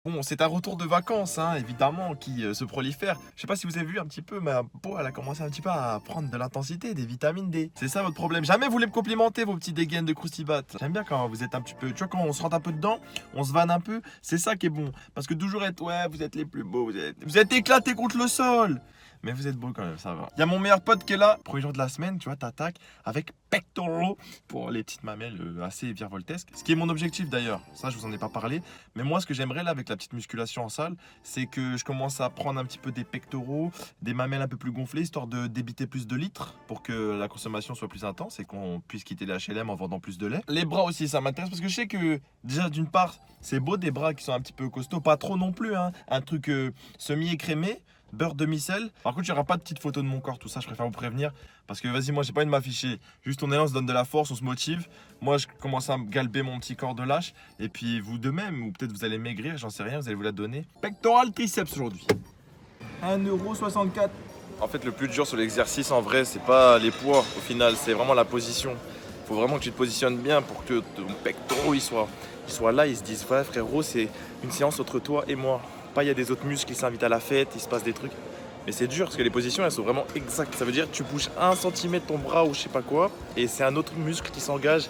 Bon, c'est un retour de vacances, hein, évidemment, qui se prolifère. Je sais pas si vous avez vu un petit peu, ma peau, elle a commencé un petit peu à prendre de l'intensité, des vitamines D. C'est ça votre problème. Jamais vous voulez me complimenter, vos petits dégaines de croustibat. J'aime bien quand vous êtes un petit peu, tu vois, quand on se rentre un peu dedans, on se vanne un peu. C'est ça qui est bon. Parce que toujours être, ouais, vous êtes les plus beaux, vous êtes éclatés contre le sol. Mais vous êtes beau quand même, ça va. Il y a mon meilleur pote qui est là, premier jour de la semaine, tu vois, t'attaques avec pectoraux pour les petites mamelles assez virevoltesques. Ce qui est mon objectif d'ailleurs, ça je vous en ai pas parlé. Mais moi, ce que j'aimerais là avec la petite musculation en salle, c'est que je commence à prendre un petit peu des pectoraux, des mamelles un peu plus gonflées, histoire de débiter plus de litres pour que la consommation soit plus intense et qu'on puisse quitter les HLM en vendant plus de lait. Les bras aussi, ça m'intéresse parce que je sais que déjà d'une part, c'est beau des bras qui sont un petit peu costauds, pas trop non plus, hein. Un truc semi-écrémé. Beurre demi-sel. Par contre, il n'y aura pas de petite photo de mon corps, tout ça, je préfère vous prévenir. Parce que vas-y, moi, j'ai pas envie de m'afficher. Juste on est là, on se donne de la force, on se motive. Moi, je commence à me galber mon petit corps de lâche. Et puis vous de même, ou peut-être vous allez maigrir, j'en sais rien, vous allez vous la donner. Pectoral triceps aujourd'hui. 1,64 €. En fait, le plus dur sur l'exercice, en vrai, c'est pas les poids au final, c'est vraiment la position. Il faut vraiment que tu te positionnes bien pour que ton pectoral il soit là, ils se disent, ouais, frérot, c'est une séance entre toi et moi. Pas il y a des autres muscles qui s'invitent à la fête, il se passe des trucs. Mais c'est dur parce que les positions elles sont vraiment exactes. Ça veut dire que tu bouges 1 cm ton bras ou je sais pas quoi et c'est un autre muscle qui s'engage.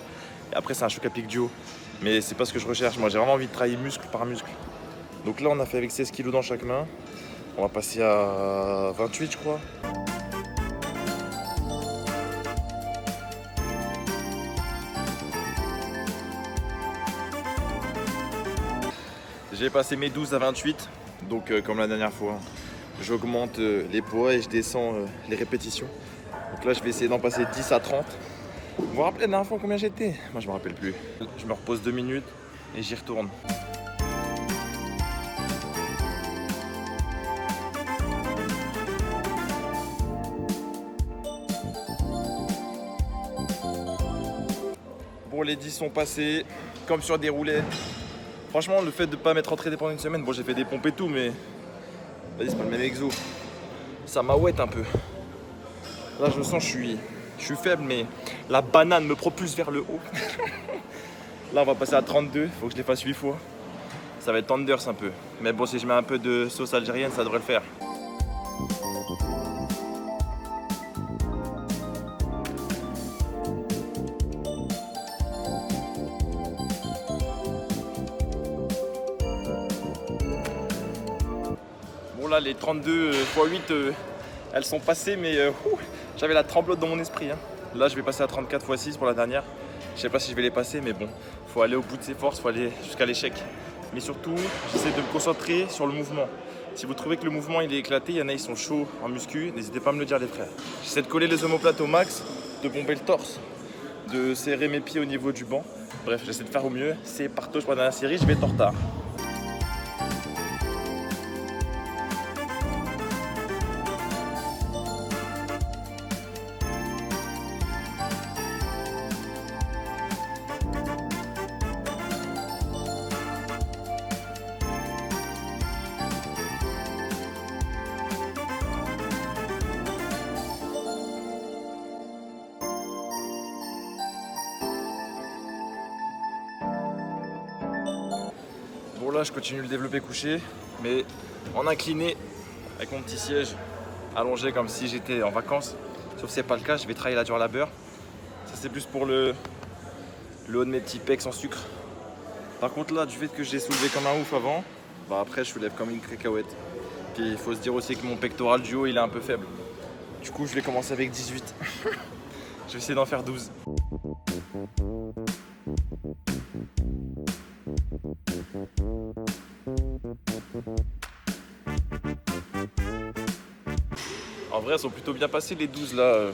Et après c'est un choc à pic du haut. Mais c'est pas ce que je recherche. Moi j'ai vraiment envie de travailler muscle par muscle. Donc là on a fait avec 16 kg dans chaque main. On va passer à 28 je crois. J'ai passé mes 12 à 28. Donc comme la dernière fois. J'augmente les poids et je descends les répétitions. Donc là, je vais essayer d'en passer 10 à 30. Vous vous rappelez la dernière fois combien j'étais? Moi, je me rappelle plus. Je me repose 2 minutes et j'y retourne. Bon, les 10 sont passés, comme sur des roulettes. Franchement, le fait de ne pas m'être entraîné pendant une semaine, bon, j'ai fait des pompes et tout, mais vas-y, c'est pas le même exo. Ça m'ouette un peu. Là, je sens que je suis faible, mais la banane me propulse vers le haut. Là, on va passer à 32. Il faut que je les fasse 8 fois. Ça va être tenders un peu. Mais bon, si je mets un peu de sauce algérienne, ça devrait le faire. Bon, là, les 32 x 8, elles sont passées, mais j'avais la tremblote dans mon esprit. Hein. Là, je vais passer à 34 x 6 pour la dernière. Je sais pas si je vais les passer, mais bon, faut aller au bout de ses forces, faut aller jusqu'à l'échec. Mais surtout, j'essaie de me concentrer sur le mouvement. Si vous trouvez que le mouvement il est éclaté, il y en a ils sont chauds en muscu, n'hésitez pas à me le dire les frères. J'essaie de coller les omoplates au max, de bomber le torse, de serrer mes pieds au niveau du banc. Bref, j'essaie de faire au mieux. C'est partout pour la dernière série, je vais être en retard. Bon là je continue le développé couché, mais en incliné avec mon petit siège allongé comme si j'étais en vacances. Sauf que c'est pas le cas, je vais travailler la dure labeur. Ça c'est plus pour le haut de mes petits pecs sans sucre. Par contre là, du fait que j'ai soulevé comme un ouf avant, bah après je soulève comme une cacahuète. Puis il faut se dire aussi que mon pectoral du haut il est un peu faible. Du coup je vais commencer avec 18. Je vais essayer d'en faire 12. En vrai, elles sont plutôt bien passées les 12 là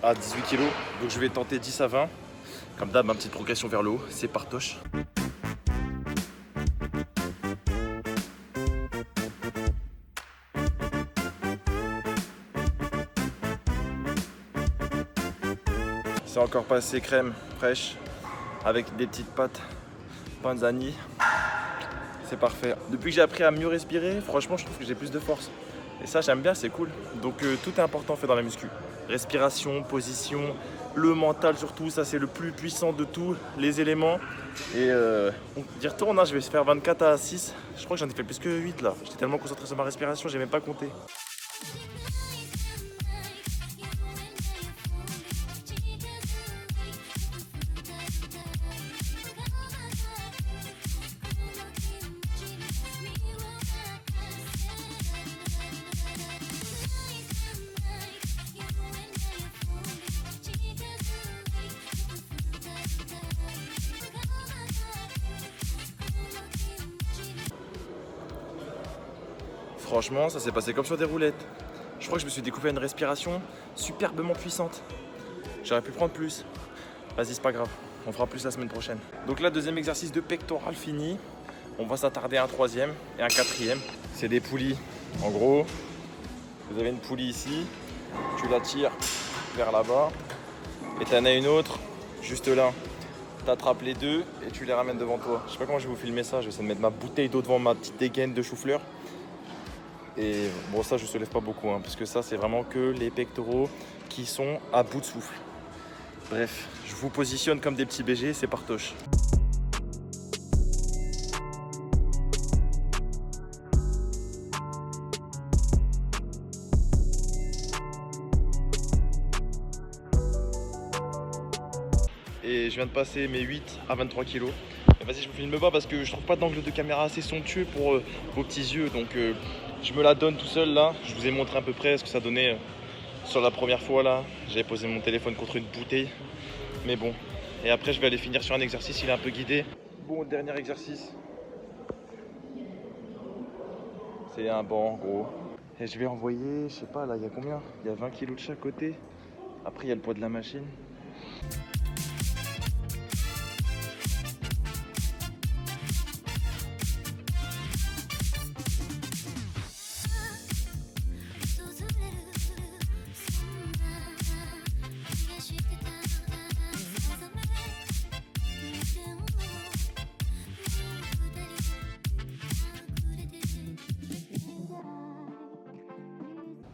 à 18 kg. Donc je vais tenter 10 à 20. Comme d'hab, ma petite progression vers le haut, c'est partoche. C'est encore passé crème fraîche avec des petites pâtes panzani. C'est parfait. Depuis que j'ai appris à mieux respirer, franchement, je trouve que j'ai plus de force. Et ça, j'aime bien, c'est cool. Donc tout est important fait dans la muscu. Respiration, position, le mental surtout, ça c'est le plus puissant de tous les éléments. Et on y retourne, hein, je vais faire 24 à 6. Je crois que j'en ai fait plus que 8 là. J'étais tellement concentré sur ma respiration, j'ai même pas compté. Franchement, ça s'est passé comme sur des roulettes. Je crois que je me suis découvert une respiration superbement puissante. J'aurais pu prendre plus. Vas-y, c'est pas grave. On fera plus la semaine prochaine. Donc là, deuxième exercice de pectoral fini. On va s'attarder à un troisième et un quatrième. C'est des poulies. En gros, vous avez une poulie ici. Tu la tires vers là-bas. Et tu en as une autre juste là. Tu attrapes les deux et tu les ramènes devant toi. Je sais pas comment je vais vous filmer ça. Je vais essayer de mettre ma bouteille d'eau devant ma petite dégaine de chou-fleur. Et bon, ça je soulève pas beaucoup hein, parce que ça c'est vraiment que les pectoraux qui sont à bout de souffle. Bref, je vous positionne comme des petits BG, c'est partoche. Et je viens de passer mes 8 à 23 kg. Vas-y, je vous filme pas parce que je trouve pas d'angle de caméra assez somptueux pour vos petits yeux. Donc je me la donne tout seul là. Je vous ai montré à peu près ce que ça donnait sur la première fois là. J'avais posé mon téléphone contre une bouteille. Mais bon. Et après je vais aller finir sur un exercice, il est un peu guidé. Bon, dernier exercice. C'est un banc gros. Et je vais envoyer, je sais pas là, il y a combien? Il y a 20 kg de chaque côté. Après il y a le poids de la machine.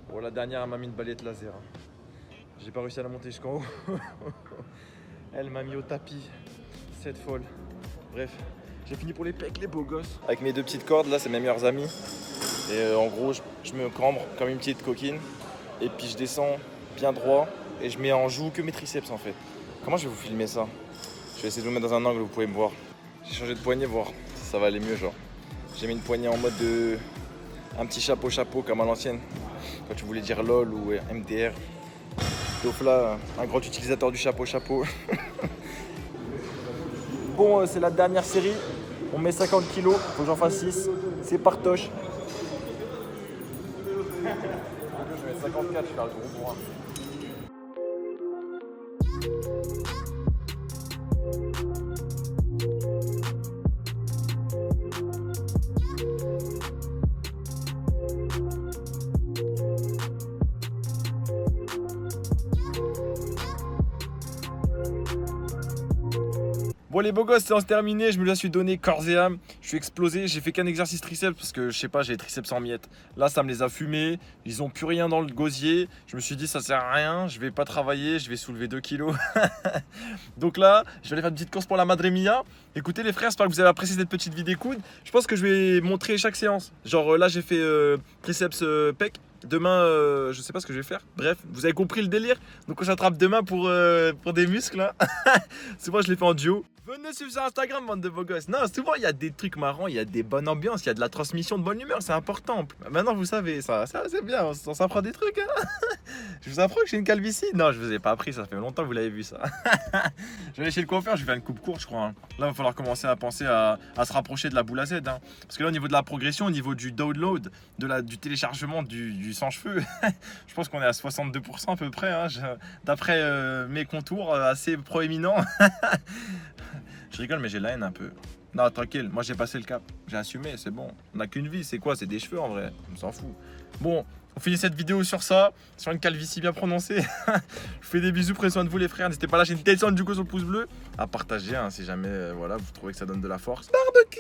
Bon, la dernière, elle m'a mis une balayette laser. J'ai pas réussi à la monter jusqu'en haut. Elle m'a mis au tapis. C'est folle. Bref, j'ai fini pour les pecs, les beaux gosses. Avec mes deux petites cordes, là, c'est mes meilleurs amis. Et en gros, je me cambre comme une petite coquine. Et puis je descends bien droit. Et je mets en joue que mes triceps en fait. Comment je vais vous filmer ça? Je vais essayer de vous mettre dans un angle où vous pouvez me voir. J'ai changé de poignée, voir si ça va aller mieux, genre. J'ai mis une poignée en mode de... un petit chapeau comme à l'ancienne. Quand tu voulais dire LOL ou MDR. Donc là, un grand utilisateur du chapeau. Bon, c'est la dernière série. On met 50 kg, faut que j'en fasse 6. C'est partoche. Je vais mettre 54, je vais faire le gros bourrin. Bon les beaux gosses, séance terminée, je me la suis donné corps et âme, je suis explosé, j'ai fait qu'un exercice triceps parce que je sais pas, j'ai les triceps en miettes. Là ça me les a fumés, ils ont plus rien dans le gosier, je me suis dit ça sert à rien, je vais pas travailler, je vais soulever 2 kilos. Donc là, je vais aller faire une petite course pour la Madre Mia. Écoutez les frères, j'espère que vous avez apprécié cette petite vidéo coude. Je pense que je vais montrer chaque séance. Genre là j'ai fait triceps pec. Demain, je sais pas ce que je vais faire. Bref, vous avez compris le délire. Donc on s'attrape demain pour des muscles. Hein. Souvent, je les fais en duo. Venez suivre sur Instagram, bande de beaux gosses. Non, souvent, il y a des trucs marrants, il y a des bonnes ambiances, il y a de la transmission de bonne humeur. C'est important. Maintenant, vous savez, ça c'est bien. On s'apprend des trucs. Hein. Je vous apprends que j'ai une calvitie. Non, je vous ai pas appris. Ça fait longtemps que vous l'avez vu, ça. Je vais aller chez le coiffeur. Je vais faire une coupe courte, je crois. Hein. Là, il va falloir commencer à penser à se rapprocher de la boule à Z. Hein. Parce que là, au niveau de la progression, au niveau du download, du téléchargement du sans-cheveux, je pense qu'on est à 62% à peu près, hein, d'après mes contours assez proéminents. Je rigole, mais j'ai la haine un peu. Non, tranquille, moi j'ai passé le cap, j'ai assumé, c'est bon. On n'a qu'une vie, c'est quoi? C'est des cheveux en vrai, on s'en fout. Bon, on finit cette vidéo sur ça, sur une calvitie bien prononcée. Je vous fais des bisous, prenez soin de vous les frères. N'hésitez pas à lâcher une telle sonde du coup sur le pouce bleu, à partager hein, si jamais voilà, vous trouvez que ça donne de la force. Barbecue!